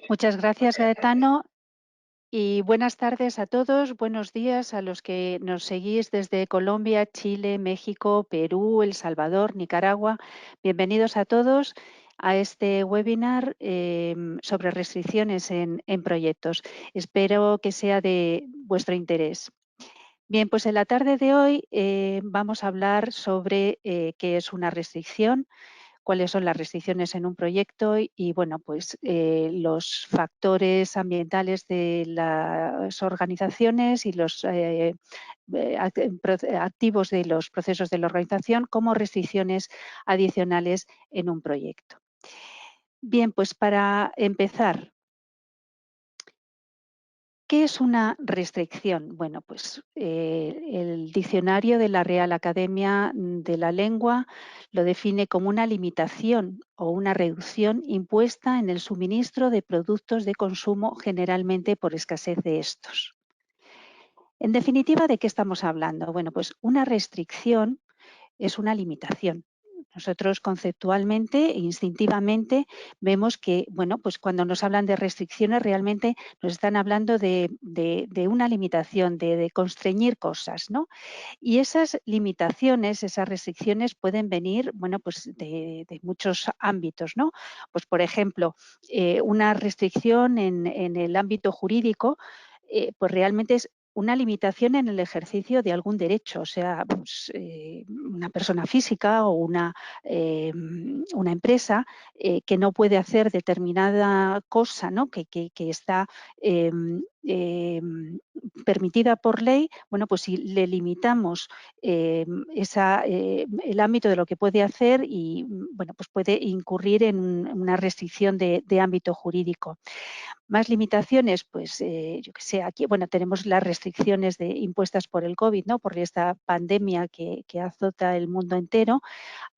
Muchas gracias, Gaetano, y buenas tardes a todos. Buenos días a los que nos seguís desde Colombia, Chile, México, Perú, El Salvador, Nicaragua. Bienvenidos a todos a este webinar sobre restricciones en proyectos. Espero que sea de vuestro interés. Bien, pues en la tarde de hoy vamos a hablar sobre qué es una restricción, cuáles son las restricciones en un proyecto y bueno, pues los factores ambientales de las organizaciones y los activos de los procesos de la organización como restricciones adicionales en un proyecto. Bien, pues para empezar, ¿qué es una restricción? Bueno, pues el diccionario de la Real Academia de la Lengua lo define como una limitación o una reducción impuesta en el suministro de productos de consumo, generalmente por escasez de estos. En definitiva, ¿de qué estamos hablando? Bueno, pues una restricción es una limitación. Nosotros conceptualmente e instintivamente vemos que, bueno, pues cuando nos hablan de restricciones realmente nos están hablando de una limitación, de constreñir cosas, ¿no? Y esas limitaciones, esas restricciones pueden venir, bueno, pues de muchos ámbitos, ¿no? Pues, por ejemplo, una restricción en el ámbito jurídico, pues realmente es una limitación en el ejercicio de algún derecho, o sea, pues, una persona física o una empresa que no puede hacer determinada cosa, ¿no? que está permitida por ley, bueno, pues si le limitamos el ámbito de lo que puede hacer y, bueno, pues puede incurrir en una restricción de ámbito jurídico. Más limitaciones, pues yo que sé, aquí, bueno, tenemos las restricciones impuestas por el COVID, ¿no? Por esta pandemia que azota el mundo entero.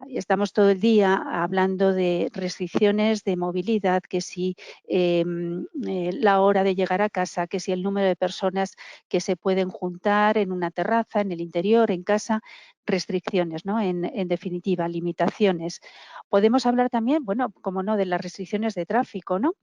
Estamos todo el día hablando de restricciones de movilidad, que si la hora de llegar a casa, que si el número de personas que se pueden juntar en una terraza, en el interior, en casa, restricciones, ¿no? En definitiva, limitaciones. Podemos hablar también, bueno, como no, de las restricciones de tráfico, ¿no?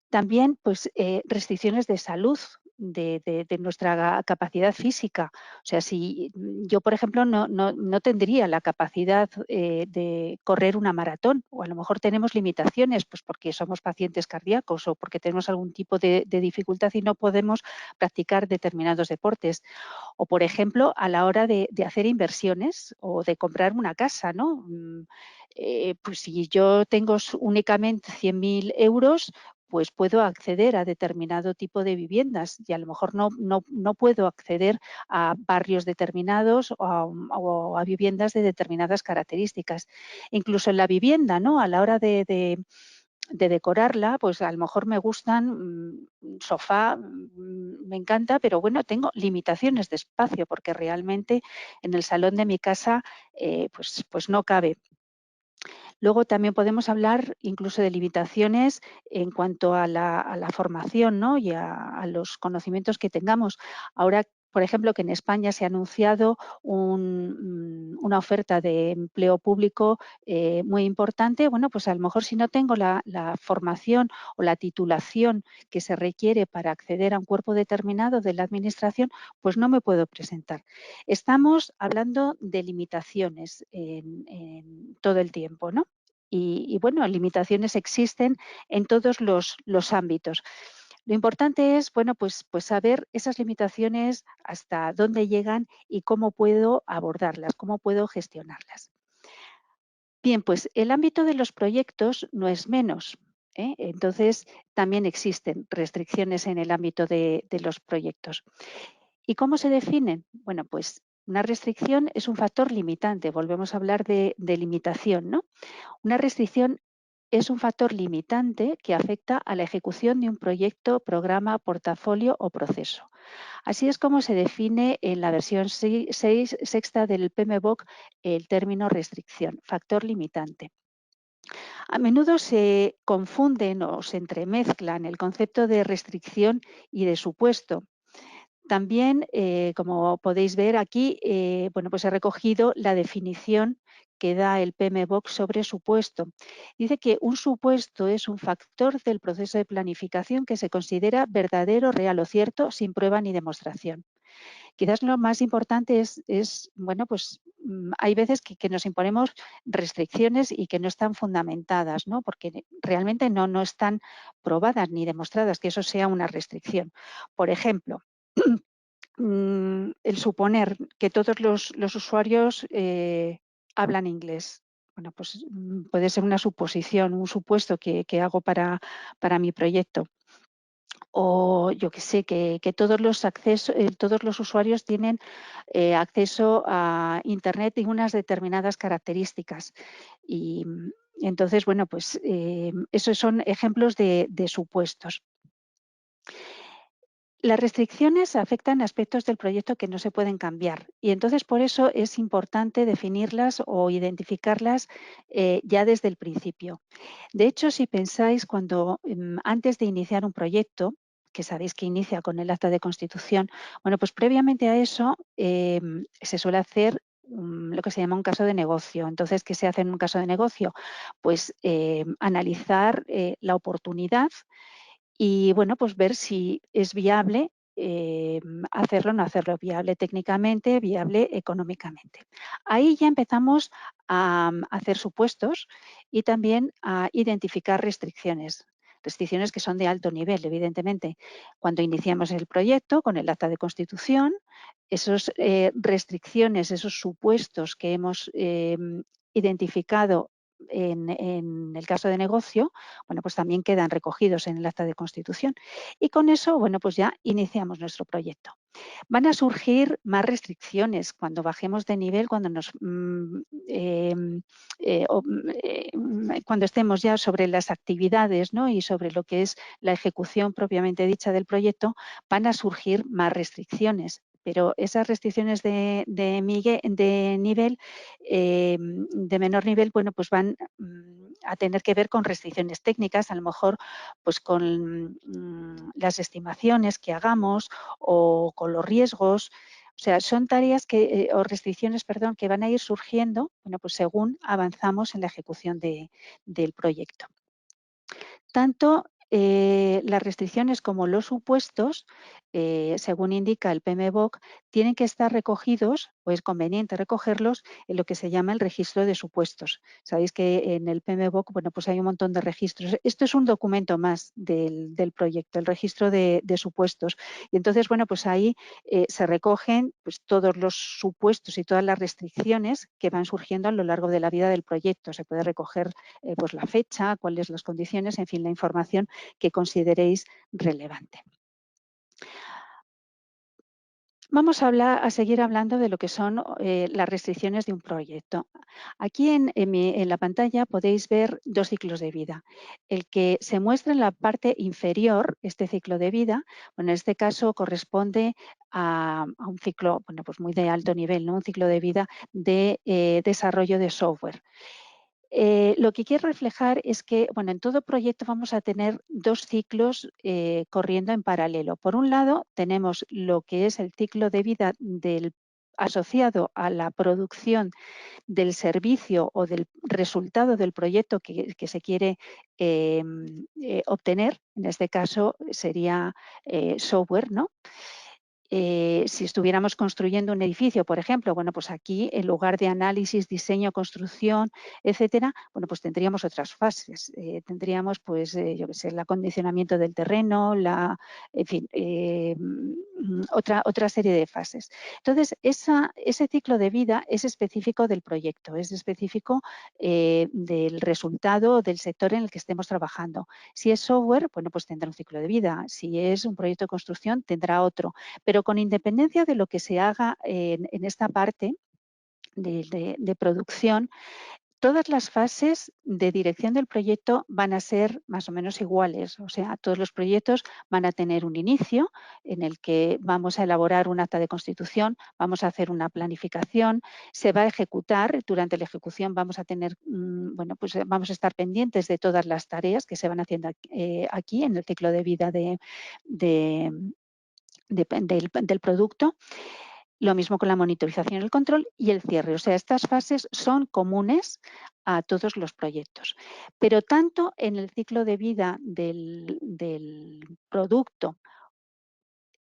También, pues, restricciones de salud, de nuestra capacidad física. O sea, si yo, por ejemplo, no tendría la capacidad de correr una maratón, o a lo mejor tenemos limitaciones, pues porque somos pacientes cardíacos o porque tenemos algún tipo de dificultad y no podemos practicar determinados deportes. O, por ejemplo, a la hora de hacer inversiones o de comprar una casa, ¿no? Pues si yo tengo únicamente 100.000 euros, pues puedo acceder a determinado tipo de viviendas y a lo mejor no puedo acceder a barrios determinados o a viviendas de determinadas características. Incluso en la vivienda, ¿no? A la hora de decorarla, pues a lo mejor me gustan sofá, me encanta, pero bueno, tengo limitaciones de espacio porque realmente en el salón de mi casa pues no cabe. Luego también podemos hablar incluso de limitaciones en cuanto a la formación, ¿no? Y a los conocimientos que tengamos. Ahora, por ejemplo, que en España se ha anunciado una oferta de empleo público muy importante, bueno, pues a lo mejor si no tengo la formación o la titulación que se requiere para acceder a un cuerpo determinado de la administración, pues no me puedo presentar. Estamos hablando de limitaciones en todo el tiempo, ¿no? Y bueno, limitaciones existen en todos los ámbitos. Lo importante es, bueno, pues saber esas limitaciones hasta dónde llegan y cómo puedo abordarlas, cómo puedo gestionarlas. Bien, pues el ámbito de los proyectos no es menos, ¿eh? Entonces, también existen restricciones en el ámbito de los proyectos. ¿Y cómo se definen? Bueno, pues una restricción es un factor limitante. Volvemos a hablar de limitación, ¿no? Una restricción es un factor limitante que afecta a la ejecución de un proyecto, programa, portafolio o proceso. Así es como se define en la versión 6 sexta del PMBOK el término restricción, factor limitante. A menudo se confunden o se entremezclan el concepto de restricción y de supuesto. También, como podéis ver aquí, bueno, pues he recogido la definición que da el PMBOK sobre supuesto. Dice que un supuesto es un factor del proceso de planificación que se considera verdadero, real o cierto sin prueba ni demostración. Quizás lo más importante es bueno, pues hay veces que nos imponemos restricciones y que no están fundamentadas, ¿no? Porque realmente no están probadas ni demostradas que eso sea una restricción. Por ejemplo, el suponer que todos los usuarios hablan inglés. Bueno, pues puede ser una suposición, un supuesto que hago para mi proyecto. O yo que sé, que todos los usuarios tienen acceso a Internet y unas determinadas características. Y entonces, bueno, pues esos son ejemplos de supuestos. Las restricciones afectan aspectos del proyecto que no se pueden cambiar y entonces por eso es importante definirlas o identificarlas ya desde el principio. De hecho, si pensáis cuando antes de iniciar un proyecto, que sabéis que inicia con el acta de constitución, bueno, pues previamente a eso se suele hacer lo que se llama un caso de negocio. Entonces, ¿qué se hace en un caso de negocio? Pues analizar la oportunidad y bueno, pues ver si es viable hacerlo o no hacerlo, viable técnicamente, viable económicamente. Ahí ya empezamos a hacer supuestos y también a identificar restricciones que son de alto nivel, evidentemente. Cuando iniciamos el proyecto con el acta de constitución, esas restricciones, esos supuestos que hemos identificado en el caso de negocio, bueno, pues también quedan recogidos en el acta de constitución. Y con eso, bueno, pues ya iniciamos nuestro proyecto. Van a surgir más restricciones cuando bajemos de nivel, cuando cuando estemos ya sobre las actividades, ¿no? Y sobre lo que es la ejecución propiamente dicha del proyecto, van a surgir más restricciones. Pero esas restricciones de nivel, de menor nivel, bueno, pues van a tener que ver con restricciones técnicas, a lo mejor pues con las estimaciones que hagamos o con los riesgos. O sea, son tareas o restricciones, perdón, que van a ir surgiendo, bueno, pues según avanzamos en la ejecución del proyecto. Tanto las restricciones como los supuestos, según indica el PMBOK, tienen que estar recogidos, o es conveniente recogerlos, en lo que se llama el registro de supuestos. Sabéis que en el PMBOK, bueno, pues hay un montón de registros. Esto es un documento más del proyecto, el registro de supuestos. Y entonces, bueno, pues ahí se recogen pues, todos los supuestos y todas las restricciones que van surgiendo a lo largo de la vida del proyecto. Se puede recoger pues la fecha, cuáles las condiciones, en fin, la información que consideréis relevante. Vamos a seguir hablando de lo que son las restricciones de un proyecto. Aquí en la pantalla podéis ver dos ciclos de vida. El que se muestra en la parte inferior, este ciclo de vida, bueno, en este caso corresponde a un ciclo bueno, pues muy de alto nivel, ¿no? Un ciclo de vida de desarrollo de software. Lo que quiero reflejar es que, bueno, en todo proyecto vamos a tener dos ciclos corriendo en paralelo. Por un lado, tenemos lo que es el ciclo de vida asociado a la producción del servicio o del resultado del proyecto que se quiere obtener. En este caso sería software, ¿no? Si estuviéramos construyendo un edificio, por ejemplo, bueno, pues aquí en lugar de análisis, diseño, construcción, etcétera, bueno, pues tendríamos otras fases. Tendríamos, pues, yo qué sé, el acondicionamiento del terreno, en fin, otra serie de fases. Entonces, ese ciclo de vida es específico del proyecto, es específico del resultado del sector en el que estemos trabajando. Si es software, bueno, pues tendrá un ciclo de vida. Si es un proyecto de construcción, tendrá otro. Pero con independencia de lo que se haga en esta parte de producción, todas las fases de dirección del proyecto van a ser más o menos iguales. O sea, todos los proyectos van a tener un inicio en el que vamos a elaborar un acta de constitución, vamos a hacer una planificación, se va a ejecutar. Durante la ejecución vamos a tener, bueno, pues vamos a estar pendientes de todas las tareas que se van haciendo aquí en el ciclo de vida del producto. Lo mismo con la monitorización, el control y el cierre. O sea, estas fases son comunes a todos los proyectos. Pero tanto en el ciclo de vida del producto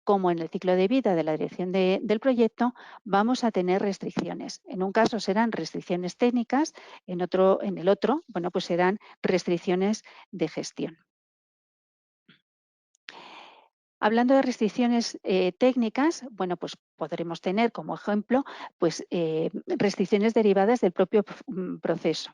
como en el ciclo de vida de la dirección del proyecto, vamos a tener restricciones. En un caso serán restricciones técnicas, en el otro, bueno, pues serán restricciones de gestión. Hablando de restricciones técnicas, bueno, pues podremos tener como ejemplo, pues restricciones derivadas del propio proceso.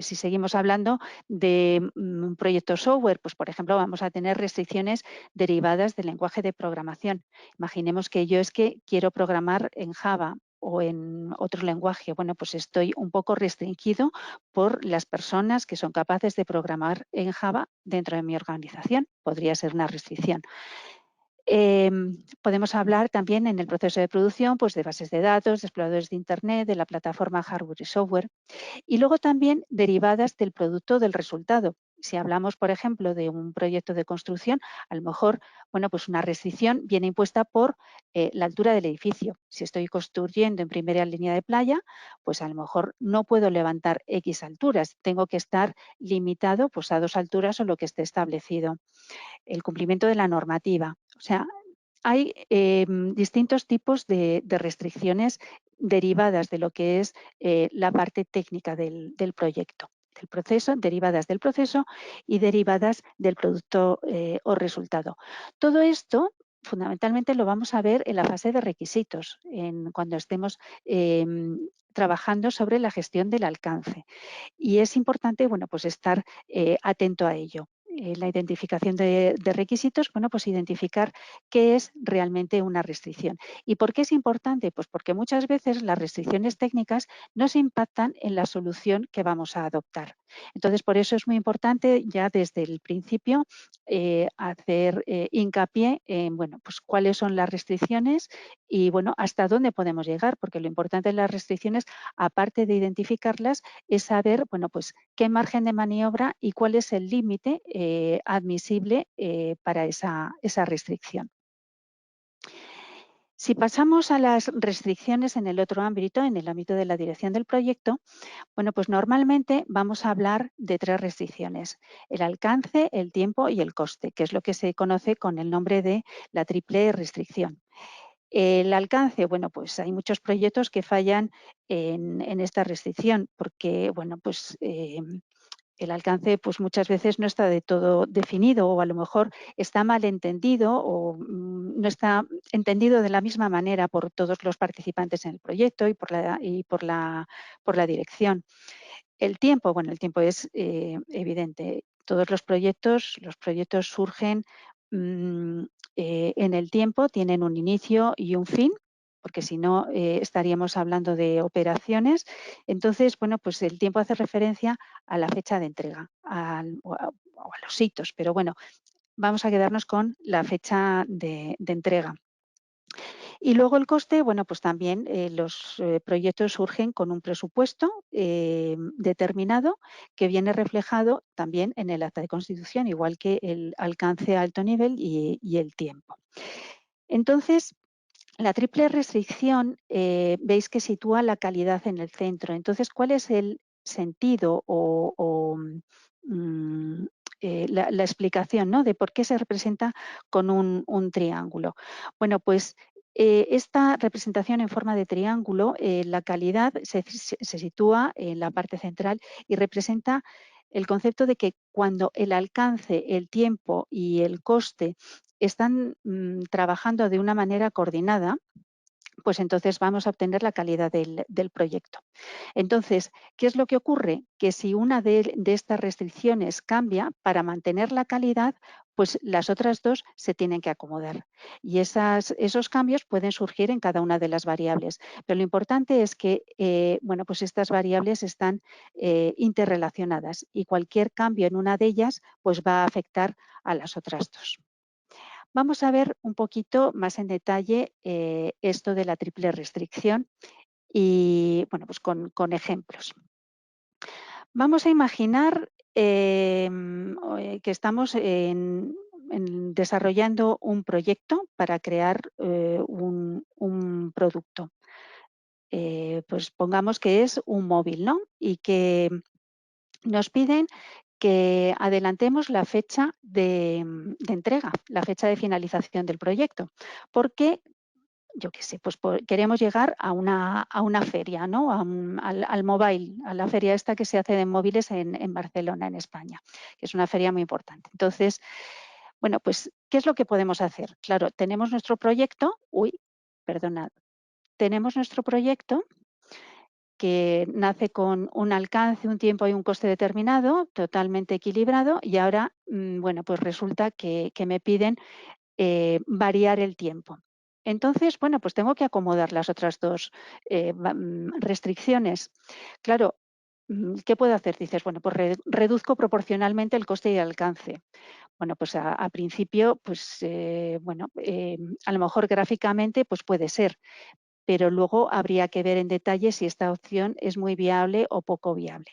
Si seguimos hablando de un proyecto software, pues por ejemplo vamos a tener restricciones derivadas del lenguaje de programación. Imaginemos que yo es que quiero programar en Java o en otro lenguaje. Bueno, pues estoy un poco restringido por las personas que son capaces de programar en Java dentro de mi organización. Podría ser una restricción. Podemos hablar también en el proceso de producción pues, de bases de datos, de exploradores de Internet, de la plataforma hardware y software. Y luego también derivadas del producto del resultado. Si hablamos, por ejemplo, de un proyecto de construcción, a lo mejor, bueno, pues una restricción viene impuesta por la altura del edificio. Si estoy construyendo en primera línea de playa, pues a lo mejor no puedo levantar X alturas. Tengo que estar limitado pues, a 2 alturas o lo que esté establecido. El cumplimiento de la normativa. O sea, hay distintos tipos de restricciones derivadas de lo que es la parte técnica del proyecto, del proceso, derivadas del proceso y derivadas del producto o resultado. Todo esto fundamentalmente lo vamos a ver en la fase de requisitos, cuando estemos trabajando sobre la gestión del alcance. Y es importante, bueno, pues estar atento a ello. La identificación de requisitos, bueno, pues identificar qué es realmente una restricción. ¿Y por qué es importante? Pues porque muchas veces las restricciones técnicas nos impactan en la solución que vamos a adoptar. Entonces, por eso es muy importante ya desde el principio hacer hincapié en, bueno, pues cuáles son las restricciones y, bueno, hasta dónde podemos llegar, porque lo importante de las restricciones, aparte de identificarlas, es saber, bueno, pues qué margen de maniobra y cuál es el límite admisible para esa restricción. Si pasamos a las restricciones en el otro ámbito, en el ámbito de la dirección del proyecto, bueno, pues normalmente vamos a hablar de 3 restricciones: el alcance, el tiempo y el coste, que es lo que se conoce con el nombre de la triple restricción. El alcance, bueno, pues hay muchos proyectos que fallan en esta restricción porque, bueno, pues el alcance pues muchas veces no está de todo definido o a lo mejor está mal entendido o no está entendido de la misma manera por todos los participantes en el proyecto y por la dirección. El tiempo, bueno, el tiempo es evidente. Todos los proyectos surgen mm, en el tiempo, tienen un inicio y un fin, porque si no estaríamos hablando de operaciones. Entonces, bueno, pues el tiempo hace referencia a la fecha de entrega o a los hitos, pero bueno, vamos a quedarnos con la fecha de entrega. Y luego el coste, bueno, pues también los proyectos surgen con un presupuesto determinado que viene reflejado también en el acta de constitución, igual que el alcance a alto nivel y el tiempo. Entonces, la triple restricción veis que sitúa la calidad en el centro. Entonces, ¿cuál es el sentido mm, la explicación, ¿no?, de por qué se representa con un triángulo? Bueno, pues esta representación en forma de triángulo, la calidad se sitúa en la parte central y representa el concepto de que cuando el alcance, el tiempo y el coste están trabajando de una manera coordinada, pues entonces vamos a obtener la calidad del proyecto. Entonces, ¿qué es lo que ocurre? Que si una de estas restricciones cambia, para mantener la calidad, pues las otras dos se tienen que acomodar. Y esos cambios pueden surgir en cada una de las variables. Pero lo importante es que bueno, pues estas variables están interrelacionadas y cualquier cambio en una de ellas pues va a afectar a las otras dos. Vamos a ver un poquito más en detalle esto de la triple restricción y, bueno, pues con ejemplos. Vamos a imaginar que estamos desarrollando un proyecto para crear un producto. Pues pongamos que es un móvil, ¿no? Y que nos piden que adelantemos la fecha de entrega, la fecha de finalización del proyecto, porque yo qué sé, pues queremos llegar a una feria, ¿no? Al mobile, a la feria esta que se hace de móviles en Barcelona, en España, que es una feria muy importante. Entonces, bueno, pues, ¿qué es lo que podemos hacer? Claro, tenemos nuestro proyecto, perdonad, tenemos nuestro proyecto que nace con un alcance, un tiempo y un coste determinado, totalmente equilibrado, y ahora, bueno, pues resulta que me piden variar el tiempo. Entonces, bueno, pues tengo que acomodar las otras dos restricciones. Claro, ¿qué puedo hacer? Dices, bueno, pues reduzco proporcionalmente el coste y el alcance. Bueno, pues a principio, pues bueno, a lo mejor gráficamente pues puede ser, pero luego habría que ver en detalle si esta opción es muy viable o poco viable.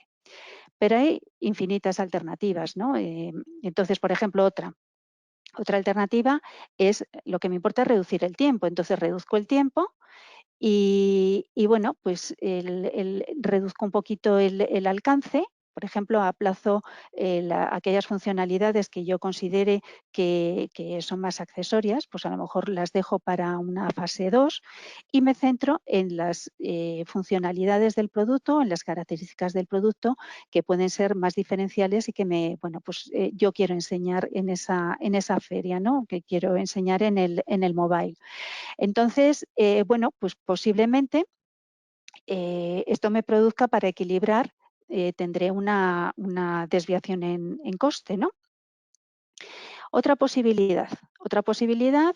Pero hay infinitas alternativas, ¿no? Entonces, por ejemplo, otra alternativa es lo que me importa es reducir el tiempo. Entonces reduzco el tiempo y bueno, pues reduzco un poquito el alcance. Por ejemplo, aplazo aquellas funcionalidades que yo considere que son más accesorias, pues a lo mejor las dejo para una fase 2 y me centro en las funcionalidades del producto, en las características del producto que pueden ser más diferenciales y que bueno, pues yo quiero enseñar en esa feria, ¿no? Que quiero enseñar en el mobile. Entonces, bueno, pues posiblemente esto me produzca para equilibrar, tendré una desviación en coste, ¿no? Otra posibilidad,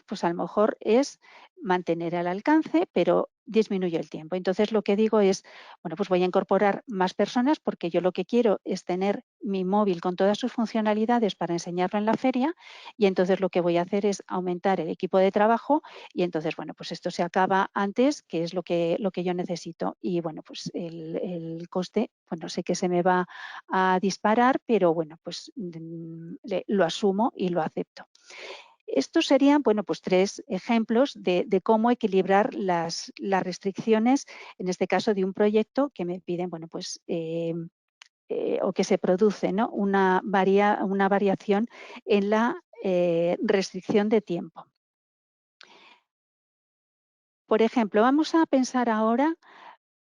pues a lo mejor es mantener el alcance, pero disminuye el tiempo. Entonces lo que digo es, bueno, pues voy a incorporar más personas porque yo lo que quiero es tener mi móvil con todas sus funcionalidades para enseñarlo en la feria y entonces lo que voy a hacer es aumentar el equipo de trabajo y entonces, bueno, pues esto se acaba antes, que es lo que yo necesito. Y bueno, pues el coste, bueno, sé que se me va a disparar, pero bueno, pues lo asumo y lo acepto. Estos serían, bueno, pues tres ejemplos de cómo equilibrar las restricciones, en este caso de un proyecto que me piden, bueno, pues o que se produce, ¿no? Una variación en la restricción de tiempo. Por ejemplo, vamos a pensar ahora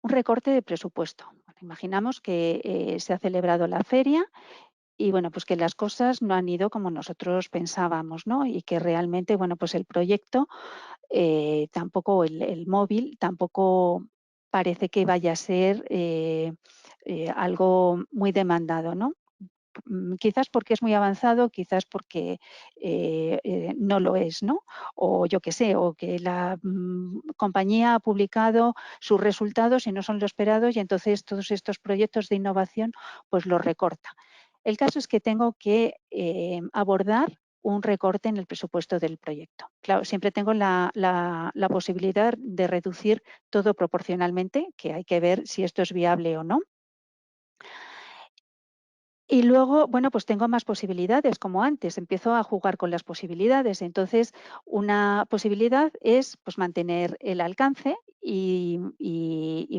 un recorte de presupuesto. Bueno, imaginamos que se ha celebrado la feria y bueno, pues que las cosas no han ido como nosotros pensábamos, ¿no? Y que realmente, bueno, pues el proyecto tampoco, el móvil tampoco parece que vaya a ser algo muy demandado, ¿no? Quizás porque es muy avanzado, quizás porque no lo es, ¿no? O yo qué sé, o que la compañía ha publicado sus resultados y no son los esperados y entonces todos estos proyectos de innovación pues los recorta. El caso es que tengo que abordar un recorte en el presupuesto del proyecto. Claro, siempre tengo la posibilidad de reducir todo proporcionalmente, que hay que ver si esto es viable o no. Y luego, bueno, pues tengo más posibilidades, como antes, empiezo a jugar con las posibilidades. Entonces, una posibilidad es pues, mantener el alcance y,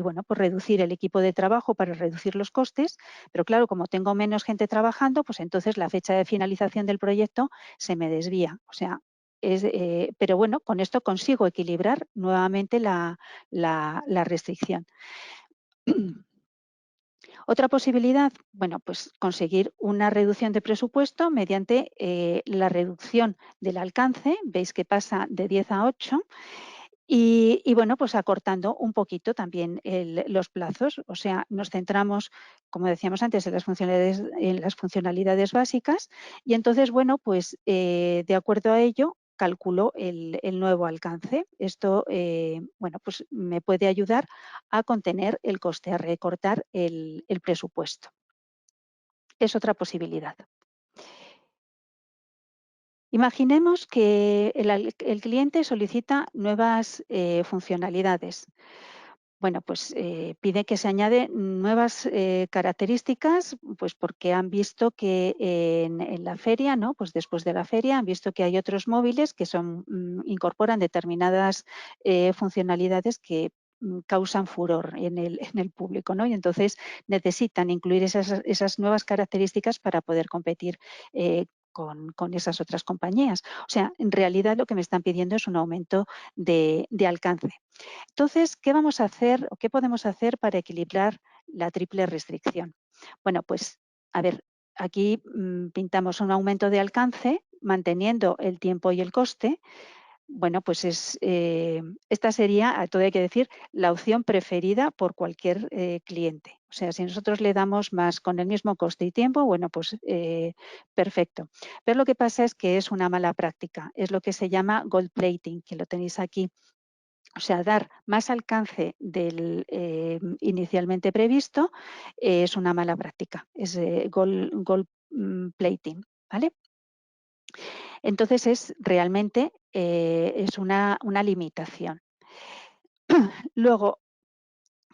bueno, pues reducir el equipo de trabajo para reducir los costes. Pero claro, como tengo menos gente trabajando, pues entonces la fecha de finalización del proyecto se me desvía. O sea, pero bueno, con esto consigo equilibrar nuevamente la restricción. Otra posibilidad, bueno, pues conseguir una reducción de presupuesto mediante la reducción del alcance, veis que pasa de 10 a 8, y bueno, pues acortando un poquito también los plazos, o sea, nos centramos, como decíamos antes, en las funcionalidades básicas y entonces, bueno, pues de acuerdo a ello, calculo el nuevo alcance. Esto, bueno, pues me puede ayudar a contener el coste, a recortar el presupuesto. Es otra posibilidad. Imaginemos que el cliente solicita nuevas funcionalidades. Bueno, pues pide que se añade nuevas características, pues porque han visto que en la feria, ¿no? Pues después de la feria han visto que hay otros móviles que incorporan determinadas funcionalidades que causan furor en el público, ¿no? Y entonces necesitan incluir esas nuevas características para poder competir con esas otras compañías. O sea, en realidad lo que me están pidiendo es un aumento de alcance. Entonces, ¿qué vamos a hacer o qué podemos hacer para equilibrar la triple restricción? Bueno, pues a ver, aquí pintamos un aumento de alcance manteniendo el tiempo y el coste. Bueno, pues esta sería, a todo hay que decir, la opción preferida por cualquier cliente. O sea, si nosotros le damos más con el mismo coste y tiempo, bueno, pues perfecto. Pero lo que pasa es que es una mala práctica, es lo que se llama gold plating, que lo tenéis aquí. O sea, dar más alcance del inicialmente previsto es una mala práctica, es gold plating, ¿vale? Entonces es realmente es una limitación. Luego,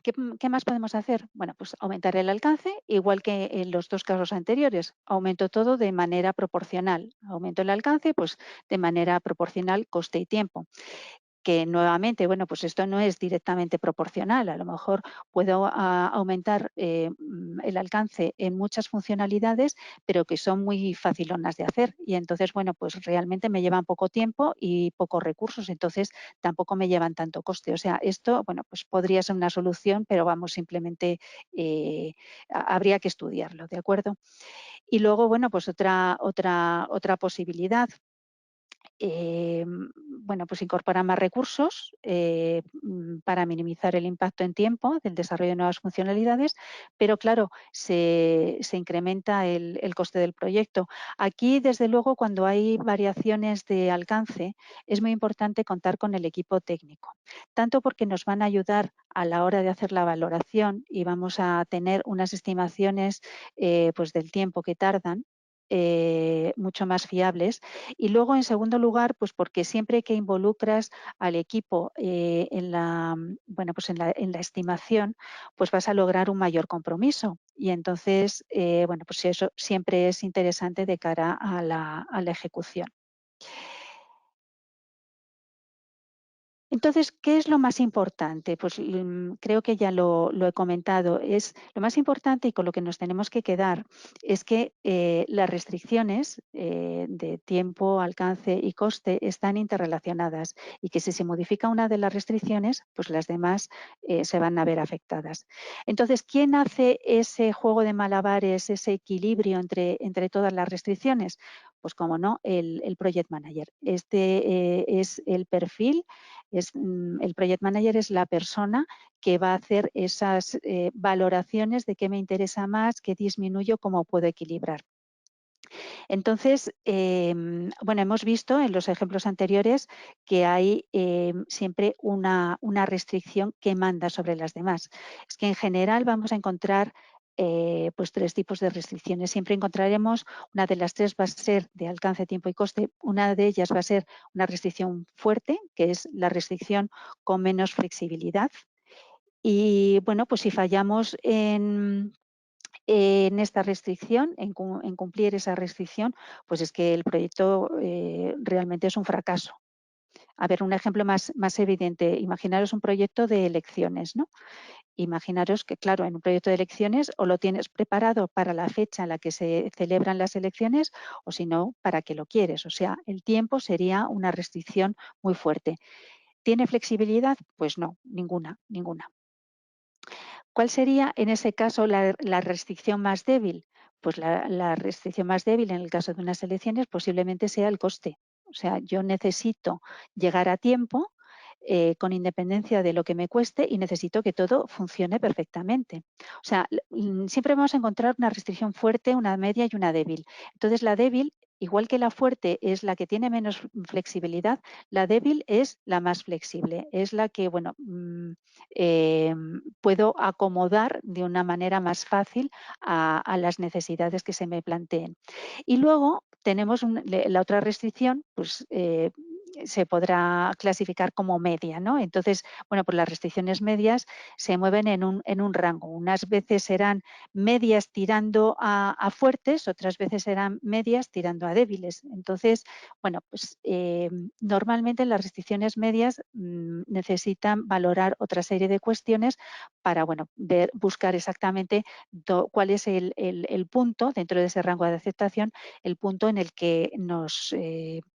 ¿qué más podemos hacer? Bueno, pues aumentar el alcance, igual que en los dos casos anteriores. Aumento todo de manera proporcional. Aumento el alcance, pues de manera proporcional coste y tiempo. Que nuevamente, bueno, pues esto no es directamente proporcional. A lo mejor puedo aumentar el alcance en muchas funcionalidades, pero que son muy facilonas de hacer. Y entonces, bueno, pues realmente me llevan poco tiempo y pocos recursos. Entonces, tampoco me llevan tanto coste. O sea, esto, bueno, pues podría ser una solución, pero vamos, simplemente habría que estudiarlo, ¿de acuerdo? Y luego, bueno, pues otra posibilidad eh, bueno, pues incorpora más recursos para minimizar el impacto en tiempo del desarrollo de nuevas funcionalidades, pero claro, se incrementa el coste del proyecto. Aquí, desde luego, cuando hay variaciones de alcance, es muy importante contar con el equipo técnico, tanto porque nos van a ayudar a la hora de hacer la valoración y vamos a tener unas estimaciones pues del tiempo que tardan, mucho más fiables. Y luego, en segundo lugar, pues porque siempre que involucras al equipo bueno, pues en la estimación, pues vas a lograr un mayor compromiso. Y entonces, bueno, pues eso siempre es interesante de cara a la ejecución. Entonces, ¿qué es lo más importante? Pues creo que ya lo he comentado. Es lo más importante y con lo que nos tenemos que quedar es que las restricciones de tiempo, alcance y coste están interrelacionadas y que si se modifica una de las restricciones, pues las demás se van a ver afectadas. Entonces, ¿quién hace ese juego de malabares, ese equilibrio entre todas las restricciones? Pues como no, el Project Manager. Este es el perfil el project manager es la persona que va a hacer esas valoraciones de qué me interesa más, qué disminuyo, cómo puedo equilibrar. Entonces, bueno, hemos visto en los ejemplos anteriores que hay siempre una restricción que manda sobre las demás. Es que en general vamos a encontrar pues tres tipos de restricciones. Siempre encontraremos una de las tres va a ser de alcance, tiempo y coste. Una de ellas va a ser una restricción fuerte, que es la restricción con menos flexibilidad. Y bueno, pues si fallamos en esta restricción, en cumplir esa restricción, pues es que el proyecto realmente es un fracaso. A ver, un ejemplo más evidente, imaginaros un proyecto de elecciones, ¿no? Imaginaros que, claro, en un proyecto de elecciones o lo tienes preparado para la fecha en la que se celebran las elecciones o si no, para qué lo quieres. O sea, el tiempo sería una restricción muy fuerte. ¿Tiene flexibilidad? Pues no, ninguna. ¿Cuál sería en ese caso la restricción más débil? Pues la restricción más débil en el caso de unas elecciones posiblemente sea el coste. O sea, yo necesito llegar a tiempo con independencia de lo que me cueste y necesito que todo funcione perfectamente. O sea, siempre vamos a encontrar una restricción fuerte, una media y una débil. Entonces, la débil, igual que la fuerte es la que tiene menos flexibilidad, la débil es la más flexible, es la que, bueno, puedo acomodar de una manera más fácil a las necesidades que se me planteen. Y luego tenemos la otra restricción, pues se podrá clasificar como media, ¿no? Entonces, bueno, pues las restricciones medias se mueven en un rango. Unas veces serán medias tirando a fuertes, otras veces serán medias tirando a débiles. Entonces, bueno, pues normalmente las restricciones medias necesitan valorar otra serie de cuestiones para, bueno, buscar exactamente cuál es el punto dentro de ese rango de aceptación, el punto en el que nos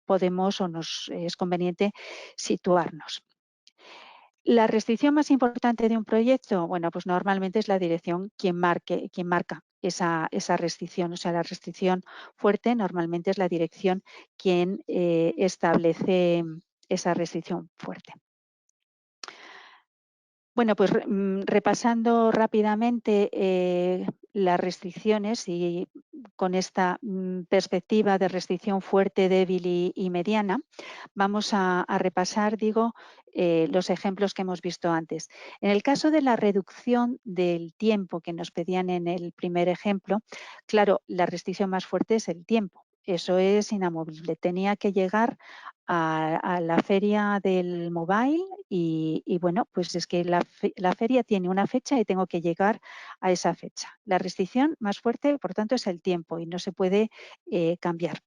podemos o nos es conveniente situarnos. La restricción más importante de un proyecto, bueno, pues normalmente es la dirección quien marca esa restricción. O sea, la restricción fuerte normalmente es la dirección quien establece esa restricción fuerte. Bueno, pues repasando rápidamente las restricciones y con esta perspectiva de restricción fuerte, débil y mediana, vamos a repasar, digo, los ejemplos que hemos visto antes. En el caso de la reducción del tiempo que nos pedían en el primer ejemplo, claro, la restricción más fuerte es el tiempo. Eso es inamovible. Tenía que llegar a la feria del mobile y bueno, pues es que la feria tiene una fecha y tengo que llegar a esa fecha. La restricción más fuerte, por tanto, es el tiempo y no se puede cambiar.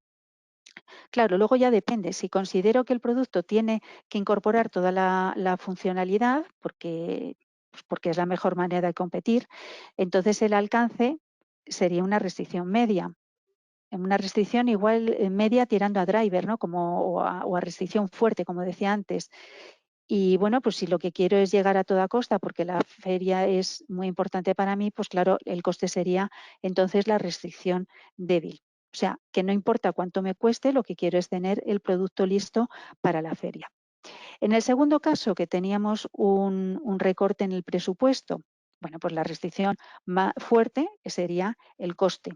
Claro, luego ya depende. Si considero que el producto tiene que incorporar toda la funcionalidad, porque es la mejor manera de competir, entonces el alcance sería una restricción media. Una restricción igual media tirando a driver, ¿no? O a restricción fuerte, como decía antes. Y bueno, pues si lo que quiero es llegar a toda costa porque la feria es muy importante para mí, pues claro, el coste sería entonces la restricción débil. O sea, que no importa cuánto me cueste, lo que quiero es tener el producto listo para la feria. En el segundo caso, que teníamos un recorte en el presupuesto, bueno, pues la restricción más fuerte sería el coste.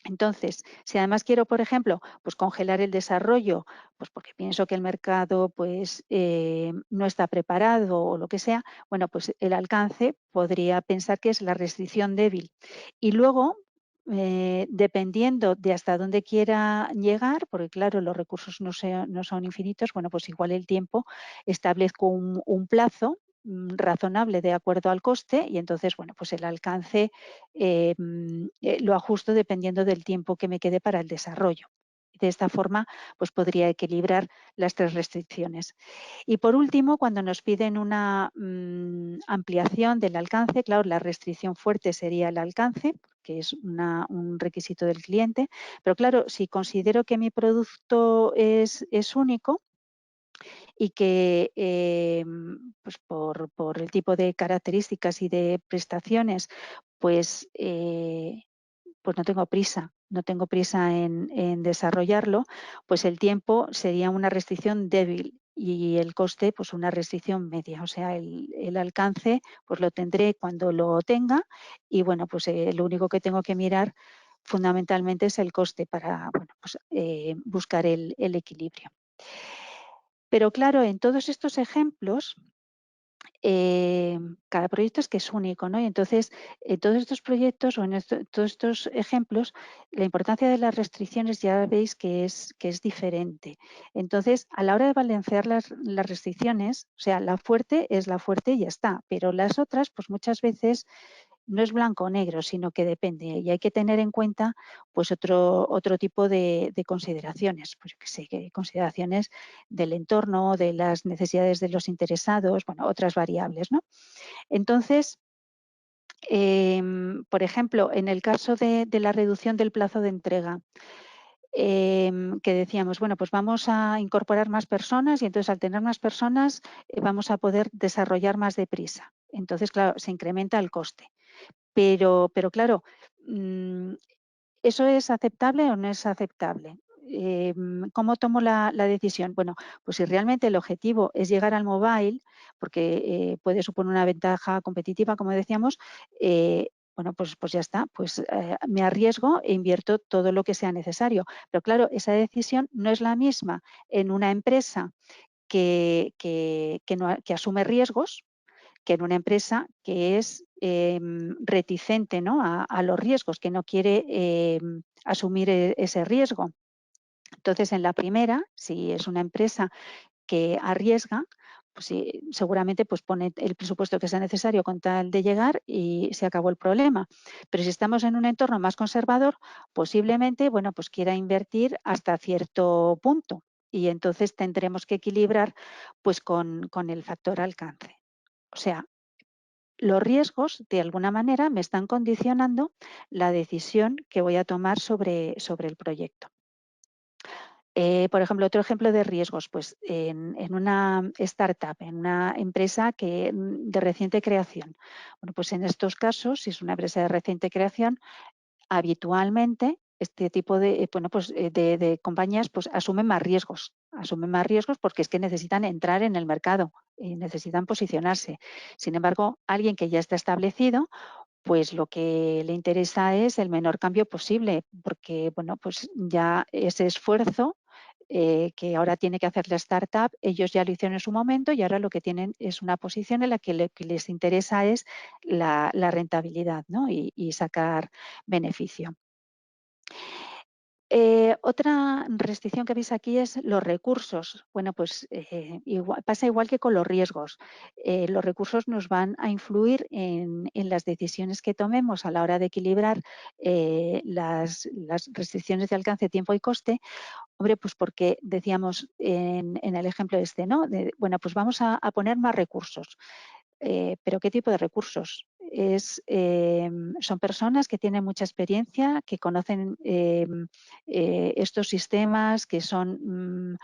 Entonces, si además quiero, por ejemplo, pues congelar el desarrollo, pues porque pienso que el mercado pues, no está preparado o lo que sea, bueno, pues el alcance podría pensar que es la restricción débil. Y luego, dependiendo de hasta dónde quiera llegar, porque claro, los recursos no son infinitos, bueno, pues igual el tiempo establezco un plazo razonable de acuerdo al coste y entonces, bueno, pues el alcance lo ajusto dependiendo del tiempo que me quede para el desarrollo. De esta forma, pues podría equilibrar las tres restricciones. Y por último, cuando nos piden una ampliación del alcance, claro, la restricción fuerte sería el alcance, que es un requisito del cliente, pero claro, si considero que mi producto es único, y que pues por el tipo de características y de prestaciones, pues, pues no tengo prisa en desarrollarlo, pues el tiempo sería una restricción débil y el coste pues una restricción media, o sea, el alcance pues lo tendré cuando lo tenga y bueno, pues lo único que tengo que mirar fundamentalmente es el coste para bueno, pues, buscar el equilibrio. Pero claro, en todos estos ejemplos, cada proyecto es que es único, ¿no? Y entonces, en todos estos proyectos o en todos estos ejemplos, la importancia de las restricciones ya veis que es diferente. Entonces, a la hora de balancear las restricciones, o sea, la fuerte es la fuerte y ya está, pero las otras, pues muchas veces no es blanco o negro, sino que depende y hay que tener en cuenta pues otro tipo de consideraciones, pues yo qué sé, consideraciones del entorno, de las necesidades de los interesados, bueno, otras variables, ¿no? Entonces, por ejemplo, en el caso de la reducción del plazo de entrega, que decíamos, bueno, pues vamos a incorporar más personas y entonces al tener más personas vamos a poder desarrollar más deprisa. Entonces, claro, se incrementa el coste. Pero claro, ¿eso es aceptable o no es aceptable? ¿Cómo tomo la decisión? Bueno, pues si realmente el objetivo es llegar al mobile, porque puede suponer una ventaja competitiva, como decíamos, bueno, pues ya está, pues me arriesgo e invierto todo lo que sea necesario. Pero claro, esa decisión no es la misma en una empresa que asume riesgos, que en una empresa que es reticente, ¿no? a los riesgos, que no quiere asumir ese riesgo. Entonces, en la primera, si es una empresa que arriesga, pues sí, seguramente pues pone el presupuesto que sea necesario con tal de llegar y se acabó el problema. Pero si estamos en un entorno más conservador, posiblemente, bueno, pues quiera invertir hasta cierto punto y entonces tendremos que equilibrar pues con el factor alcance. O sea, los riesgos de alguna manera me están condicionando la decisión que voy a tomar sobre el proyecto. Por ejemplo, otro ejemplo de riesgos, pues en una startup, en una empresa de reciente creación. Bueno, pues en estos casos, si es una empresa de reciente creación, habitualmente este tipo de compañías pues asumen más riesgos porque es que necesitan entrar en el mercado y necesitan posicionarse. Sin embargo, alguien que ya está establecido, pues lo que le interesa es el menor cambio posible, porque bueno, pues ya ese esfuerzo que ahora tiene que hacer la startup, ellos ya lo hicieron en su momento y ahora lo que tienen es una posición en la que lo que les interesa es la rentabilidad, ¿no? Y sacar beneficio. Otra restricción que veis aquí es los recursos. Bueno, pues pasa igual que con los riesgos. Los recursos nos van a influir en las decisiones que tomemos a la hora de equilibrar las restricciones de alcance, tiempo y coste. Hombre, pues porque decíamos en el ejemplo este, ¿no? Bueno, pues vamos a poner más recursos. ¿Pero qué tipo de recursos? Son personas que tienen mucha experiencia, que conocen estos sistemas, que son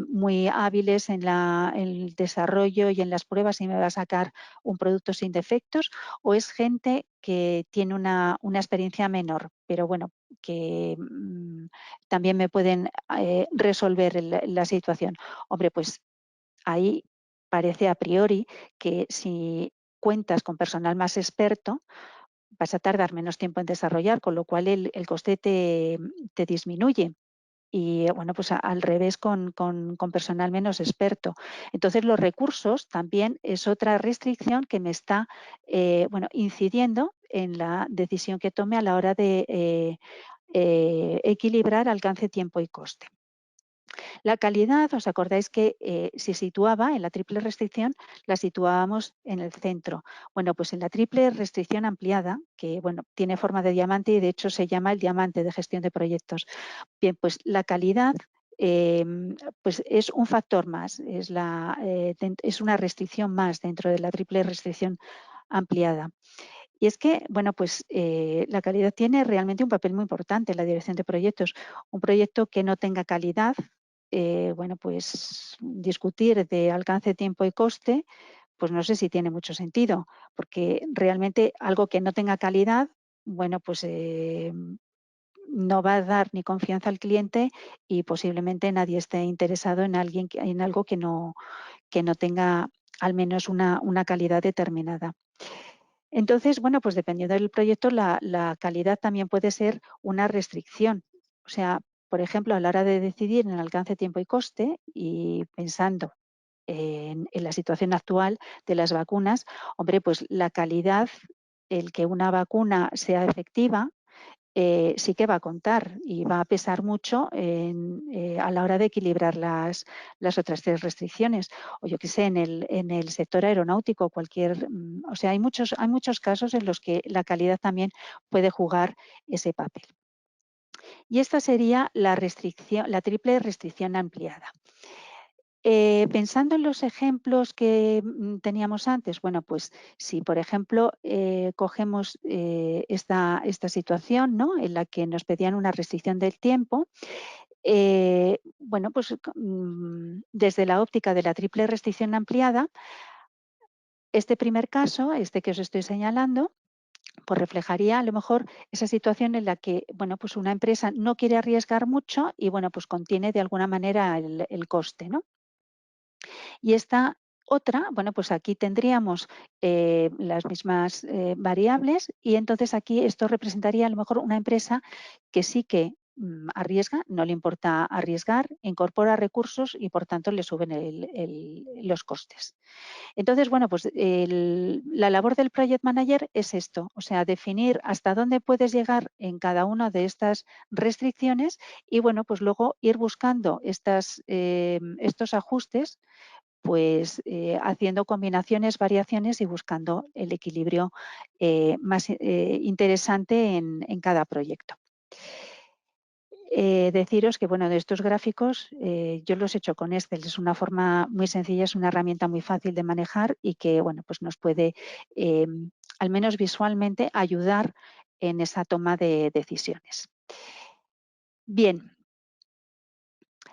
muy hábiles en el desarrollo y en las pruebas y me va a sacar un producto sin defectos, o es gente que tiene una experiencia menor, pero bueno, que también me pueden resolver la situación. Hombre, pues ahí parece a priori que si cuentas con personal más experto, vas a tardar menos tiempo en desarrollar, con lo cual el coste te disminuye. Y bueno, pues al revés con personal menos experto. Entonces, los recursos también es otra restricción que me está incidiendo en la decisión que tome a la hora de equilibrar alcance, tiempo y coste. La calidad, ¿os acordáis que se situaba en la triple restricción? La situábamos en el centro. Bueno, pues en la triple restricción ampliada, que bueno, tiene forma de diamante y de hecho se llama el diamante de gestión de proyectos. Bien, pues la calidad pues es un factor más, es una restricción más dentro de la triple restricción ampliada. Y es que, bueno, pues la calidad tiene realmente un papel muy importante en la dirección de proyectos. Un proyecto que no tenga calidad, bueno, pues discutir de alcance, tiempo y coste, pues no sé si tiene mucho sentido, porque realmente algo que no tenga calidad, bueno, pues no va a dar ni confianza al cliente y posiblemente nadie esté interesado en algo que no tenga al menos una calidad determinada. Entonces, bueno, pues dependiendo del proyecto, la calidad también puede ser una restricción. O sea, por ejemplo, a la hora de decidir en el alcance, tiempo y coste, y pensando en la situación actual de las vacunas, hombre, pues la calidad, el que una vacuna sea efectiva, sí que va a contar y va a pesar mucho a la hora de equilibrar las otras tres restricciones. O yo qué sé, en el sector aeronáutico, o sea, hay muchos casos en los que la calidad también puede jugar ese papel. Y esta sería la triple restricción ampliada. Pensando en los ejemplos que teníamos antes, bueno, pues si por ejemplo cogemos esta situación, ¿no? En la que nos pedían una restricción del tiempo, bueno, pues desde la óptica de la triple restricción ampliada, este primer caso, este que os estoy señalando, pues reflejaría a lo mejor esa situación en la que, bueno, pues una empresa no quiere arriesgar mucho y, bueno, pues contiene de alguna manera el coste, ¿no? Y esta otra, bueno, pues aquí tendríamos las mismas variables y entonces aquí esto representaría a lo mejor una empresa que sí que arriesga, no le importa arriesgar, incorpora recursos y por tanto le suben los costes. Entonces, bueno, pues la labor del Project Manager es esto, o sea, definir hasta dónde puedes llegar en cada una de estas restricciones y, bueno, pues luego ir buscando estos ajustes, pues haciendo combinaciones, variaciones y buscando el equilibrio más interesante en cada proyecto. Deciros que, bueno, de estos gráficos yo los he hecho con Excel, es una forma muy sencilla, es una herramienta muy fácil de manejar y que, bueno, pues nos puede, al menos visualmente, ayudar en esa toma de decisiones. Bien,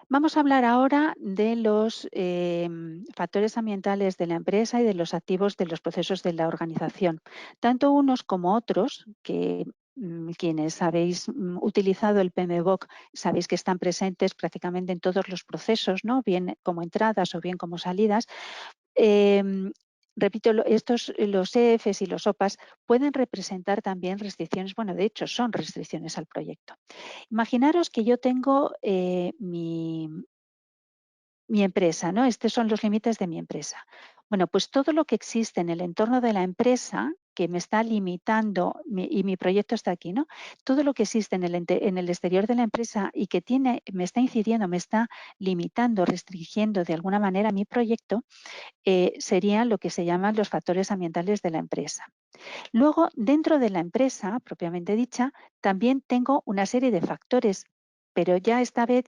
vamos a hablar ahora de los factores ambientales de la empresa y de los activos de los procesos de la organización, tanto unos como otros que quienes habéis utilizado el PMBOK sabéis que están presentes prácticamente en todos los procesos, ¿no? Bien como entradas o bien como salidas. Repito, los EFs y los OPAs pueden representar también restricciones, bueno, de hecho son restricciones al proyecto. Imaginaros que yo tengo mi empresa, ¿no? Estos son los límites de mi empresa. Bueno, pues todo lo que existe en el entorno de la empresa que me está limitando, y mi proyecto está aquí, ¿no? Todo lo que existe en el exterior de la empresa y que me está incidiendo, me está limitando, restringiendo de alguna manera mi proyecto, serían lo que se llaman los factores ambientales de la empresa. Luego, dentro de la empresa, propiamente dicha, también tengo una serie de factores, pero ya esta vez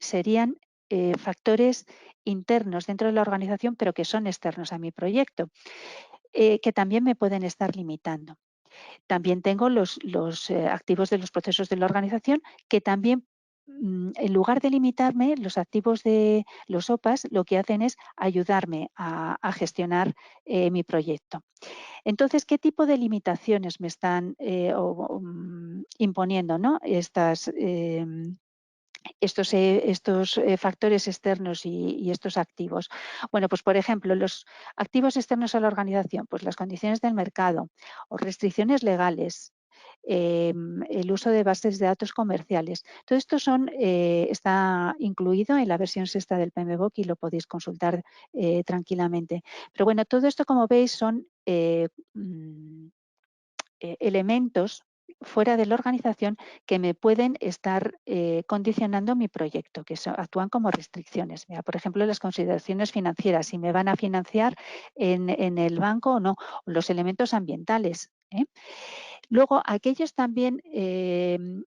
serían factores internos dentro de la organización, pero que son externos a mi proyecto, que también me pueden estar limitando. También tengo los activos de los procesos de la organización que también, en lugar de limitarme, los activos de los OPAs lo que hacen es ayudarme a gestionar mi proyecto. Entonces, ¿qué tipo de limitaciones me están imponiendo, ¿no? Estos factores externos y estos activos. Bueno, pues por ejemplo, los activos externos a la organización, pues las condiciones del mercado o restricciones legales, el uso de bases de datos comerciales. Todo esto está incluido en la versión sexta del PMBOK y lo podéis consultar tranquilamente. Pero bueno, todo esto, como veis, son elementos fuera de la organización que me pueden estar condicionando mi proyecto, que actúan como restricciones. Mira, por ejemplo, las consideraciones financieras, si me van a financiar en el banco o no, o los elementos ambientales. Luego, aquellos también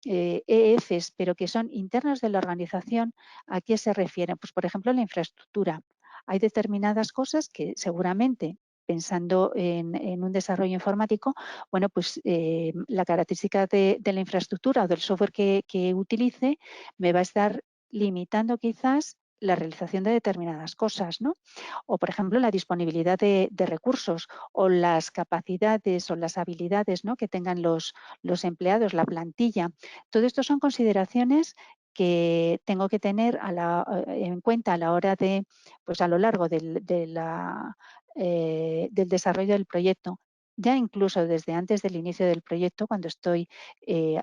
EFs, pero que son internos de la organización, ¿a qué se refieren? Pues, por ejemplo, la infraestructura. Hay determinadas cosas que seguramente, pensando en un desarrollo informático, bueno, pues la característica de la infraestructura o del software que utilice me va a estar limitando quizás la realización de determinadas cosas, ¿no? O, por ejemplo, la disponibilidad de recursos o las capacidades o las habilidades, ¿no?, que tengan los empleados, la plantilla. Todo esto son consideraciones que tengo que tener en cuenta a la hora de, pues a lo largo del desarrollo del proyecto, ya incluso desde antes del inicio del proyecto, cuando estoy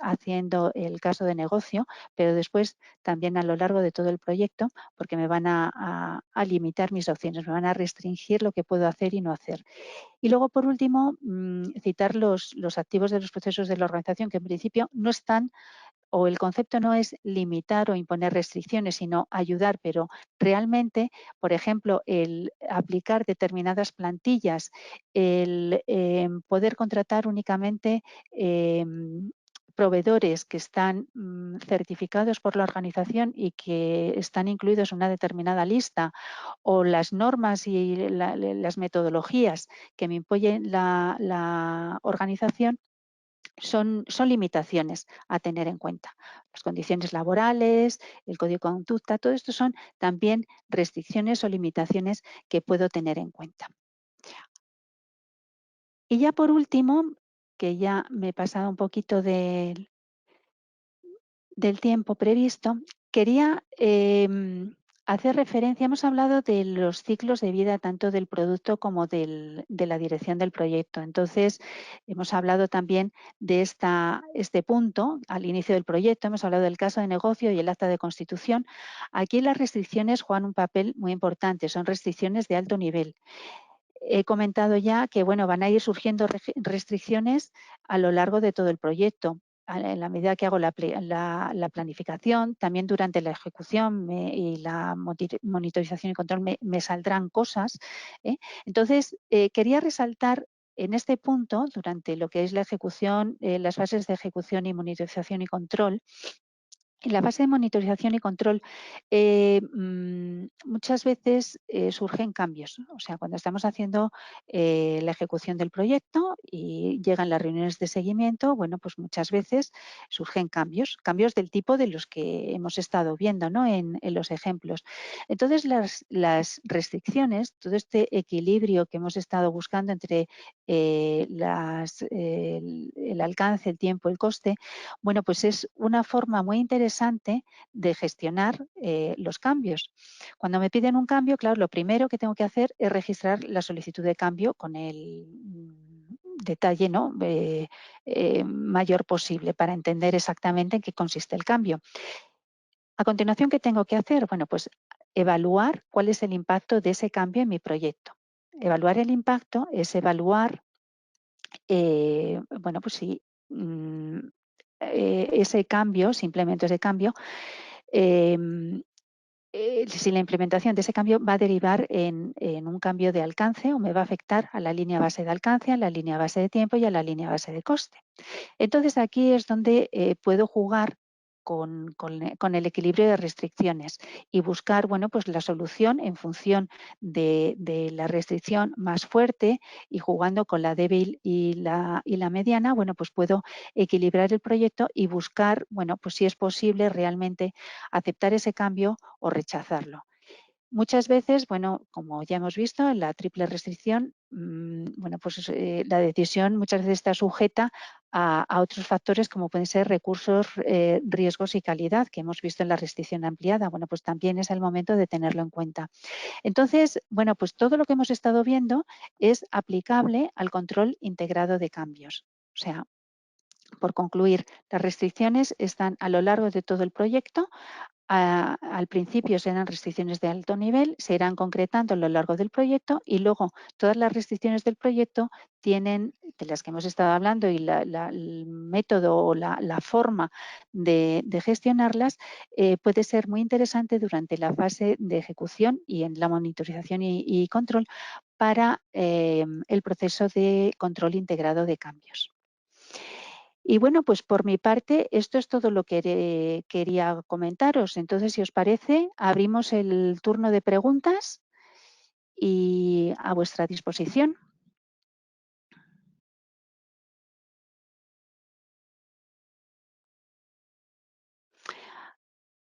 haciendo el caso de negocio, pero después también a lo largo de todo el proyecto, porque me van a limitar mis opciones, me van a restringir lo que puedo hacer y no hacer. Y luego, por último, citar los activos de los procesos de la organización, que en principio no están, o el concepto no es limitar o imponer restricciones, sino ayudar, pero realmente, por ejemplo, el aplicar determinadas plantillas, el poder contratar únicamente proveedores que están certificados por la organización y que están incluidos en una determinada lista, o las normas y las metodologías que me impone la organización, son limitaciones a tener en cuenta. Las condiciones laborales, el código de conducta, todo esto son también restricciones o limitaciones que puedo tener en cuenta. Y ya por último, que ya me he pasado un poquito del tiempo previsto, quería Hace referencia, hemos hablado de los ciclos de vida tanto del producto como de la dirección del proyecto. Entonces, hemos hablado también de este punto al inicio del proyecto, hemos hablado del caso de negocio y el acta de constitución. Aquí las restricciones juegan un papel muy importante, son restricciones de alto nivel. He comentado ya que bueno, van a ir surgiendo restricciones a lo largo de todo el proyecto. En la medida que hago la planificación, también durante la ejecución y la monitorización y control me saldrán cosas. ¿eh? Entonces, quería resaltar en este punto, durante lo que es la ejecución, las fases de ejecución y monitorización y control, en la fase de monitorización y control, muchas veces surgen cambios. O sea, cuando estamos haciendo la ejecución del proyecto y llegan las reuniones de seguimiento, bueno, pues muchas veces surgen cambios, cambios del tipo de los que hemos estado viendo, ¿no? En los ejemplos. Entonces, las restricciones, todo este equilibrio que hemos estado buscando entre el alcance, el tiempo, el coste, bueno, pues es una forma muy interesante de gestionar los cambios. Cuando me piden un cambio, claro, lo primero que tengo que hacer es registrar la solicitud de cambio con el detalle, ¿no? Mayor posible para entender exactamente en qué consiste el cambio. A continuación, ¿qué tengo que hacer? Bueno, pues evaluar cuál es el impacto de ese cambio en mi proyecto. Evaluar el impacto es evaluar, bueno, pues si ese cambio, simplemente ese cambio, si la implementación de ese cambio va a derivar en un cambio de alcance o me va a afectar a la línea base de alcance, a la línea base de tiempo y a la línea base de coste. Entonces aquí es donde puedo jugar con el equilibrio de restricciones y buscar, bueno, pues la solución en función de la restricción más fuerte y jugando con la débil y la mediana, bueno, pues puedo equilibrar el proyecto y buscar, bueno, pues si es posible realmente aceptar ese cambio o rechazarlo. Muchas veces, bueno, como ya hemos visto, en la triple restricción, bueno, pues la decisión muchas veces está sujeta a otros factores como pueden ser recursos, riesgos y calidad, que hemos visto en la restricción ampliada. Bueno, pues también es el momento de tenerlo en cuenta. Entonces, bueno, pues todo lo que hemos estado viendo es aplicable al control integrado de cambios. O sea, por concluir, las restricciones están a lo largo de todo el proyecto. Al principio serán restricciones de alto nivel, se irán concretando a lo largo del proyecto y luego todas las restricciones del proyecto tienen, de las que hemos estado hablando y el método o la forma de gestionarlas puede ser muy interesante durante la fase de ejecución y en la monitorización y control para el proceso de control integrado de cambios. Y bueno, pues por mi parte, esto es todo lo que quería comentaros. Entonces, si os parece, abrimos el turno de preguntas y a vuestra disposición.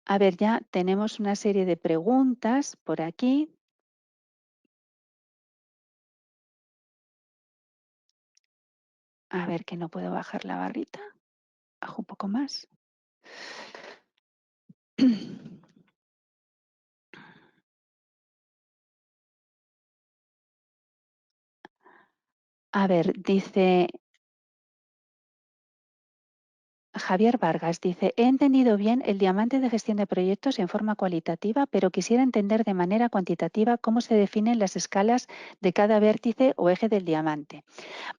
A ver, ya tenemos una serie de preguntas por aquí. A ver, que no puedo bajar la barrita. Bajo un poco más. A ver, dice Javier Vargas, dice, he entendido bien el diamante de gestión de proyectos en forma cualitativa, pero quisiera entender de manera cuantitativa cómo se definen las escalas de cada vértice o eje del diamante.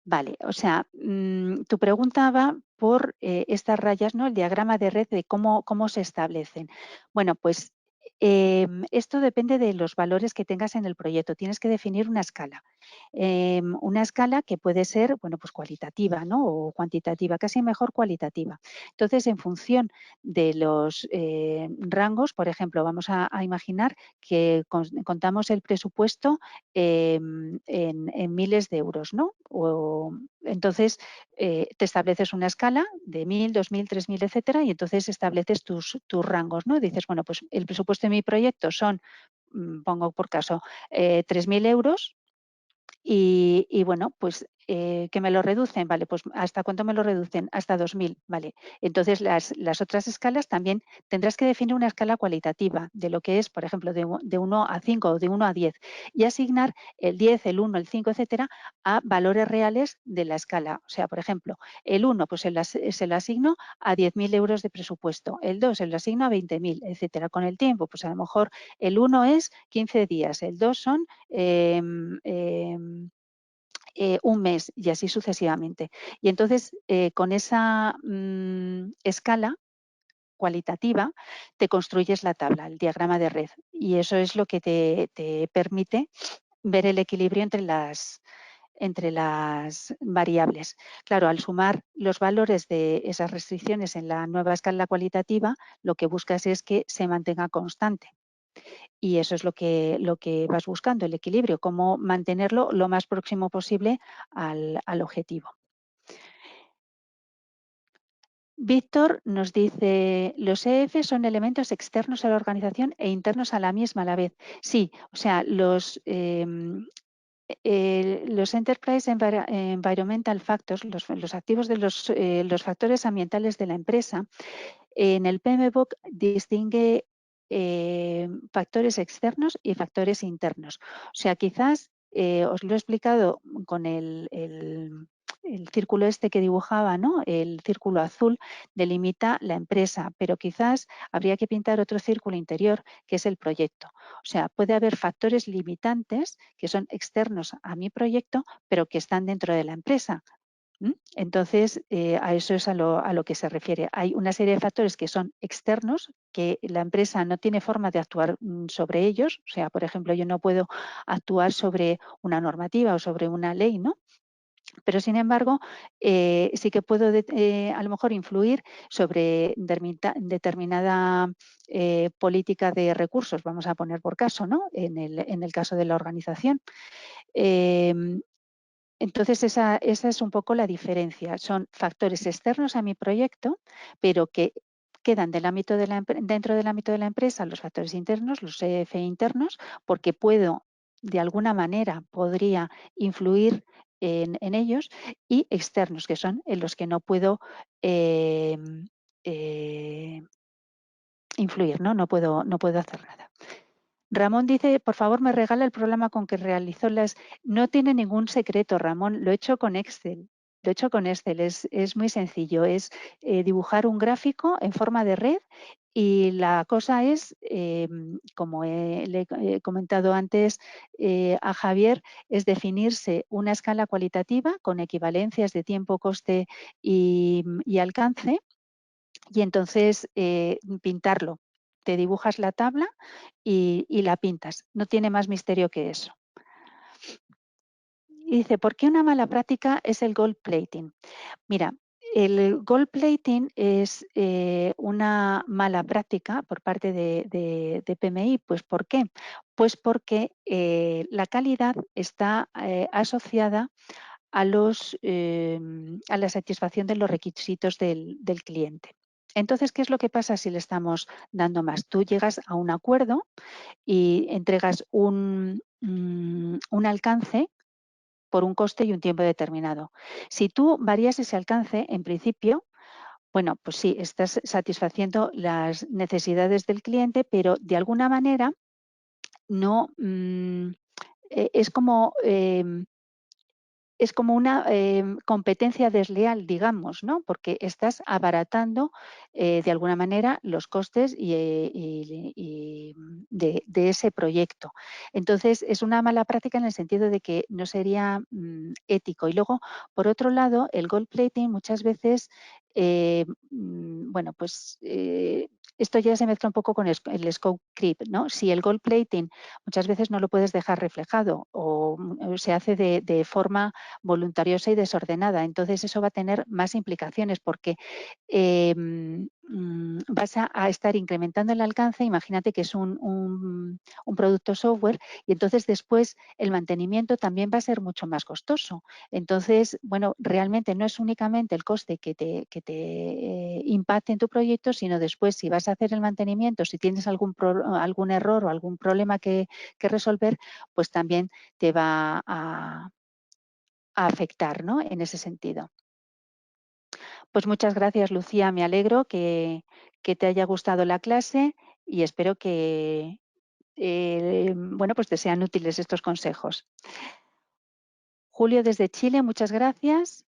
Vale, o sea, tu pregunta va por estas rayas, ¿no? El diagrama de red de cómo se establecen. Bueno, pues esto depende de los valores que tengas en el proyecto. Tienes que definir una escala que puede ser, bueno, pues cualitativa, ¿no? O cuantitativa, casi mejor cualitativa. Entonces, en función de los rangos, por ejemplo, vamos a imaginar que contamos el presupuesto en miles de euros, ¿no? Entonces, te estableces una escala de 1.000, 2.000, 3.000, etcétera, y entonces estableces tus rangos, ¿no? Dices, bueno, pues el presupuesto de mi proyecto son, pongo por caso, 3.000 euros, y bueno, pues que me lo reducen, vale, pues ¿hasta cuánto me lo reducen? Hasta 2000, vale. Entonces las otras escalas también tendrás que definir una escala cualitativa de lo que es, por ejemplo, de 1 a 5 o de 1 a 10 y asignar el 10, el 1, el 5, etcétera, a valores reales de la escala. O sea, por ejemplo, el 1 pues se lo asigno a 10.000 euros de presupuesto, el 2 se lo asigno a 20.000, etcétera. Con el tiempo, pues a lo mejor el 1 es 15 días, el 2 son un mes y así sucesivamente. Y entonces, con esa escala cualitativa, te construyes la tabla, el diagrama de red. Y eso es lo que te permite ver el equilibrio entre las variables. Claro, al sumar los valores de esas restricciones en la nueva escala cualitativa, lo que buscas es que se mantenga constante. Y eso es lo que vas buscando, el equilibrio, cómo mantenerlo lo más próximo posible al objetivo. Víctor nos dice, los EF son elementos externos a la organización e internos a la misma a la vez. Sí, o sea, los Enterprise Environmental Factors, los activos de los factores ambientales de la empresa, en el PMBOK distingue factores externos y factores internos. O sea, quizás os lo he explicado con el círculo este que dibujaba, ¿no? El círculo azul delimita la empresa, pero quizás habría que pintar otro círculo interior que es el proyecto. O sea, puede haber factores limitantes que son externos a mi proyecto, pero que están dentro de la empresa. Entonces, a eso es a lo que se refiere. Hay una serie de factores que son externos, que la empresa no tiene forma de actuar sobre ellos. O sea, por ejemplo, yo no puedo actuar sobre una normativa o sobre una ley, ¿no? Pero, sin embargo, sí que puedo a lo mejor influir sobre determinada política de recursos, vamos a poner por caso, ¿no? En el caso de la organización. Entonces, esa es un poco la diferencia. Son factores externos a mi proyecto, pero que quedan dentro del ámbito de la empresa los factores internos, los EF internos, porque puedo, de alguna manera, podría influir en ellos, y externos, que son en los que no puedo eh, eh, influir, ¿no? No puedo hacer nada. Ramón dice, por favor, me regala el programa con que realizó las... No tiene ningún secreto, Ramón, lo he hecho con Excel. Lo he hecho con Excel, es muy sencillo, es dibujar un gráfico en forma de red y la cosa es, como le he comentado antes a Javier, es definirse una escala cualitativa con equivalencias de tiempo, coste y alcance, y entonces pintarlo. Te dibujas la tabla y la pintas. No tiene más misterio que eso. Y dice, ¿por qué una mala práctica es el gold plating? Mira, el gold plating es una mala práctica por parte de PMI. Pues ¿por qué? Pues porque la calidad está asociada a la satisfacción de los requisitos del cliente. Entonces, ¿qué es lo que pasa si le estamos dando más? Tú llegas a un acuerdo y entregas un alcance por un coste y un tiempo determinado. Si tú varías ese alcance, en principio, bueno, pues sí, estás satisfaciendo las necesidades del cliente, pero de alguna manera no es como una competencia desleal, digamos, ¿no? Porque estás abaratando de alguna manera los costes de ese proyecto. Entonces, es una mala práctica en el sentido de que no sería ético. Y luego, por otro lado, el gold plating muchas veces, bueno, pues esto ya se mezcla un poco con el scope creep, ¿no? Si el gold plating muchas veces no lo puedes dejar reflejado o se hace de forma voluntariosa y desordenada. Entonces eso va a tener más implicaciones porque vas a estar incrementando el alcance. Imagínate que es un producto software y entonces después el mantenimiento también va a ser mucho más costoso. Entonces, bueno, realmente no es únicamente el coste que te impacte en tu proyecto, sino después si vas a hacer el mantenimiento, si tienes algún error o algún problema que resolver, pues también te va a afectar, ¿no? En ese sentido. Pues muchas gracias, Lucía. Me alegro que te haya gustado la clase y espero que, bueno, pues te sean útiles estos consejos. Julio desde Chile, muchas gracias.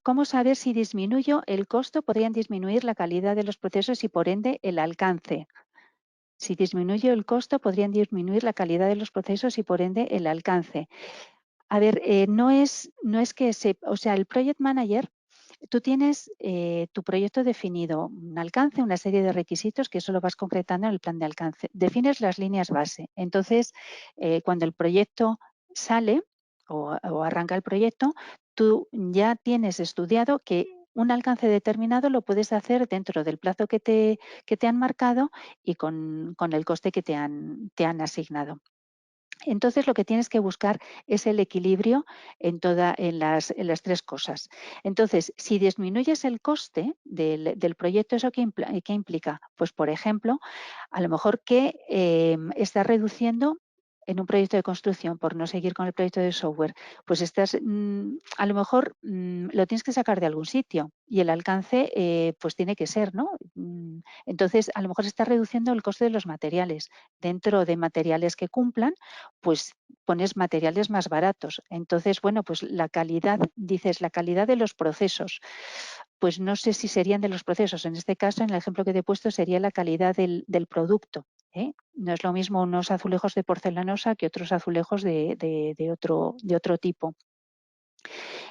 ¿Cómo saber si disminuyo el costo? Podrían disminuir la calidad de los procesos y por ende el alcance. Si disminuyo el costo, podrían disminuir la calidad de los procesos y por ende el alcance. A ver, no es que o sea, el Project Manager, tú tienes tu proyecto definido, un alcance, una serie de requisitos que eso lo vas concretando en el plan de alcance. Defines las líneas base. Entonces, cuando el proyecto sale o arranca el proyecto, tú ya tienes estudiado que un alcance determinado lo puedes hacer dentro del plazo que te han marcado y con el coste que te han asignado. Entonces, lo que tienes que buscar es el equilibrio en las tres cosas. Entonces, si disminuyes el coste del proyecto, ¿eso qué implica? Pues, por ejemplo, a lo mejor que estás reduciendo en un proyecto de construcción, por no seguir con el proyecto de software, pues a lo mejor lo tienes que sacar de algún sitio y el alcance pues tiene que ser, ¿no? Entonces, a lo mejor estás reduciendo el coste de los materiales. Dentro de materiales que cumplan, pues pones materiales más baratos. Entonces, bueno, pues la calidad, dices, la calidad de los procesos. Pues no sé si serían de los procesos. En este caso, en el ejemplo que te he puesto, sería la calidad del producto. ¿Eh? No es lo mismo unos azulejos de porcelanosa que otros azulejos de otro tipo.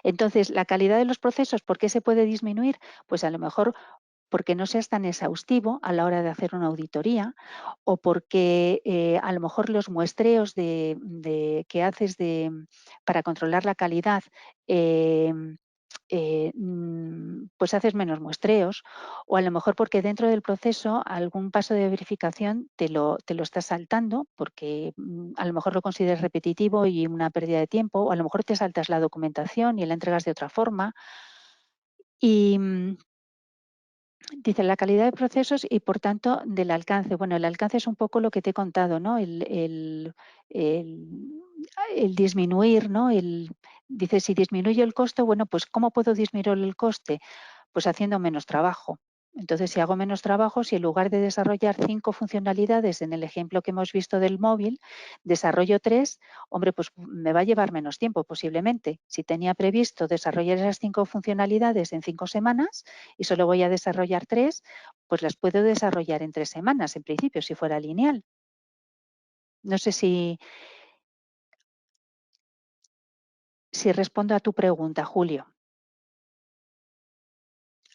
Entonces, la calidad de los procesos, ¿por qué se puede disminuir? Pues a lo mejor porque no seas tan exhaustivo a la hora de hacer una auditoría o porque a lo mejor los muestreos que haces para controlar la calidad, eh, pues haces menos muestreos o a lo mejor porque dentro del proceso algún paso de verificación te lo estás saltando porque a lo mejor lo consideras repetitivo y una pérdida de tiempo o a lo mejor te saltas la documentación y la entregas de otra forma. Y dice la calidad de procesos y, por tanto, del alcance. Bueno, el alcance es un poco lo que te he contado, ¿no? El disminuir, ¿no? Dice, si disminuye el costo, bueno, pues ¿cómo puedo disminuir el coste? Pues haciendo menos trabajo. Entonces, si hago menos trabajo, si en lugar de desarrollar 5 funcionalidades en el ejemplo que hemos visto del móvil, desarrollo 3, hombre, pues me va a llevar menos tiempo posiblemente. Si tenía previsto desarrollar esas 5 funcionalidades en 5 semanas y solo voy a desarrollar 3, pues las puedo desarrollar en 3 semanas, en principio, si fuera lineal. No sé si respondo a tu pregunta, Julio.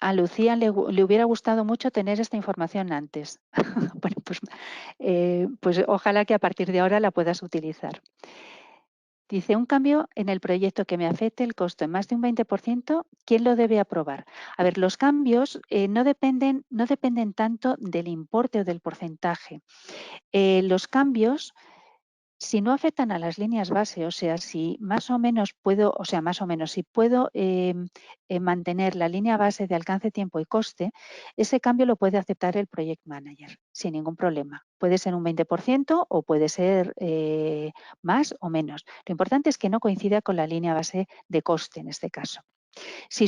A Lucía le hubiera gustado mucho tener esta información antes. Bueno, pues ojalá que a partir de ahora la puedas utilizar. Dice, un cambio en el proyecto que me afecte el costo en más de un 20%, ¿quién lo debe aprobar? A ver, los cambios no dependen tanto del importe o del porcentaje. Los cambios, si no afectan a las líneas base, o sea, si más o menos puedo, o sea, más o menos, si puedo mantener la línea base de alcance, tiempo y coste, ese cambio lo puede aceptar el Project Manager sin ningún problema. Puede ser un 20% o puede ser más o menos. Lo importante es que no coincida con la línea base de coste en este caso. Si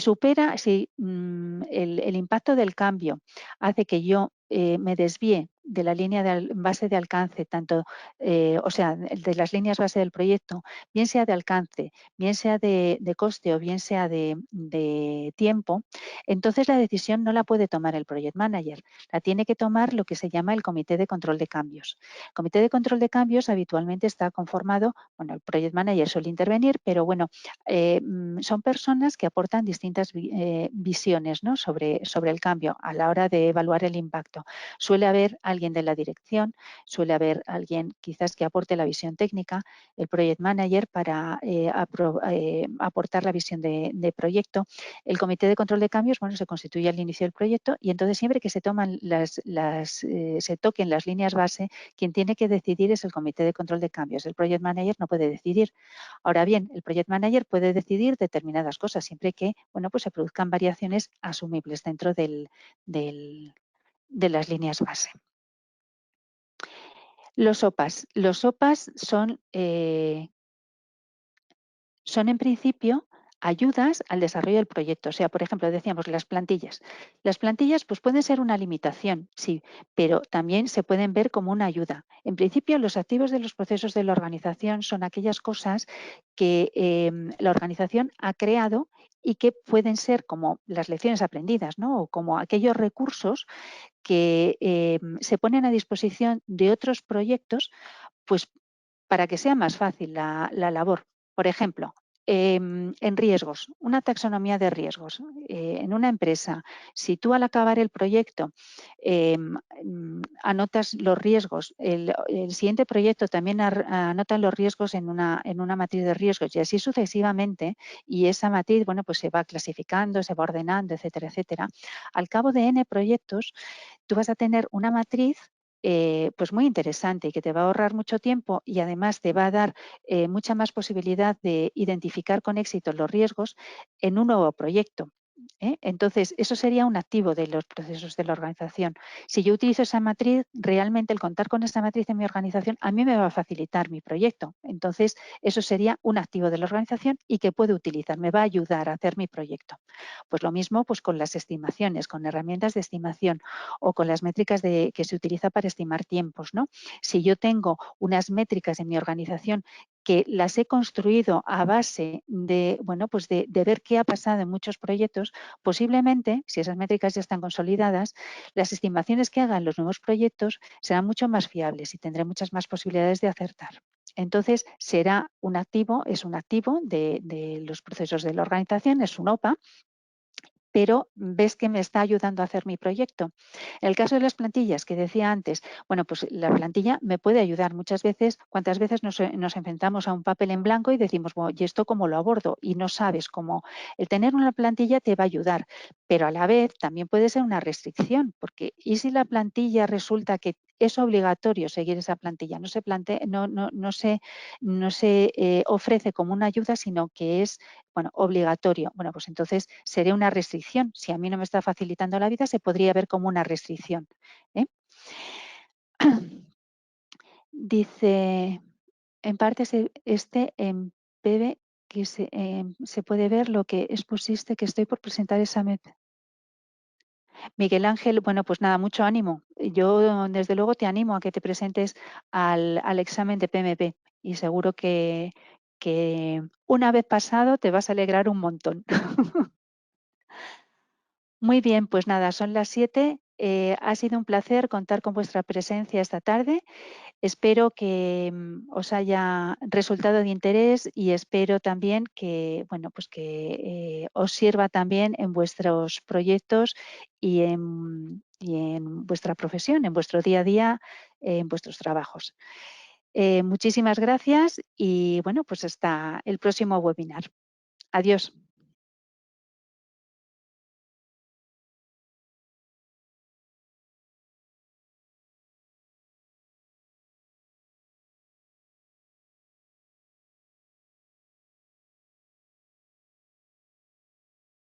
el impacto del cambio hace que yo me desvíe de la línea base de alcance, tanto, o sea, de las líneas base del proyecto, bien sea de alcance, bien sea de coste o bien sea de tiempo, entonces la decisión no la puede tomar el Project Manager, la tiene que tomar lo que se llama el Comité de Control de Cambios. El Comité de Control de Cambios habitualmente está conformado, bueno, el Project Manager suele intervenir, pero bueno, son personas que aportan distintas visiones, ¿no? sobre el cambio a la hora de evaluar el impacto. Suele haber alguien de la dirección, suele haber alguien quizás que aporte la visión técnica, el project manager para aportar la visión de proyecto. El comité de control de cambios, bueno, se constituye al inicio del proyecto y entonces siempre que se toman se toquen las líneas base, quien tiene que decidir es el comité de control de cambios. El project manager no puede decidir. Ahora bien, el project manager puede decidir determinadas cosas siempre que, bueno, pues se produzcan variaciones asumibles dentro de las líneas base. Los OPAs. Los OPAs son en principio ayudas al desarrollo del proyecto. O sea, por ejemplo, decíamos las plantillas. Las plantillas pues pueden ser una limitación, sí, pero también se pueden ver como una ayuda. En principio, los activos de los procesos de la organización son aquellas cosas que la organización ha creado y que pueden ser como las lecciones aprendidas, ¿no? O como aquellos recursos que se ponen a disposición de otros proyectos, pues para que sea más fácil la labor. Por ejemplo, en riesgos, una taxonomía de riesgos. En una empresa, si tú al acabar el proyecto anotas los riesgos, el siguiente proyecto también anota los riesgos en una matriz de riesgos y así sucesivamente, y esa matriz, bueno, pues se va clasificando, se va ordenando, etcétera, etcétera. Al cabo de N proyectos, tú vas a tener una matriz pues muy interesante y que te va a ahorrar mucho tiempo y además te va a dar mucha más posibilidad de identificar con éxito los riesgos en un nuevo proyecto. Entonces, eso sería un activo de los procesos de la organización. Si yo utilizo esa matriz, realmente el contar con esa matriz en mi organización a mí me va a facilitar mi proyecto. Entonces, eso sería un activo de la organización y que puedo utilizar, me va a ayudar a hacer mi proyecto. Pues lo mismo pues con las estimaciones, con herramientas de estimación o con las métricas que se utiliza para estimar tiempos, ¿no? Si yo tengo unas métricas en mi organización que las he construido a base de, bueno, pues de ver qué ha pasado en muchos proyectos, posiblemente, si esas métricas ya están consolidadas, las estimaciones que haga en los nuevos proyectos serán mucho más fiables y tendré muchas más posibilidades de acertar. Entonces, será un activo, es un activo de los procesos de la organización, es un OPA, pero ves que me está ayudando a hacer mi proyecto. En el caso de las plantillas que decía antes, bueno, pues la plantilla me puede ayudar muchas veces. ¿Cuántas veces nos enfrentamos a un papel en blanco y decimos, bueno, ¿y esto cómo lo abordo? Y no sabes cómo. El tener una plantilla te va a ayudar, pero a la vez también puede ser una restricción, porque ¿y si la plantilla resulta que es obligatorio seguir esa plantilla? No se ofrece como una ayuda, sino que es bueno, obligatorio. Bueno, pues entonces sería una restricción. Si a mí no me está facilitando la vida, se podría ver como una restricción. ¿eh? Dice, en parte en PB que se puede ver lo que expusiste que estoy por presentar esa meta. Miguel Ángel, bueno, pues nada, mucho ánimo. Yo desde luego te animo a que te presentes al examen de PMP y seguro que una vez pasado te vas a alegrar un montón. Muy bien, pues nada, son las 7. Ha sido un placer contar con vuestra presencia esta tarde. Espero que os haya resultado de interés y espero también que, bueno, pues que os sirva también en vuestros proyectos y en vuestra profesión, en vuestro día a día, en vuestros trabajos. Muchísimas gracias y, bueno, pues hasta el próximo webinar. Adiós.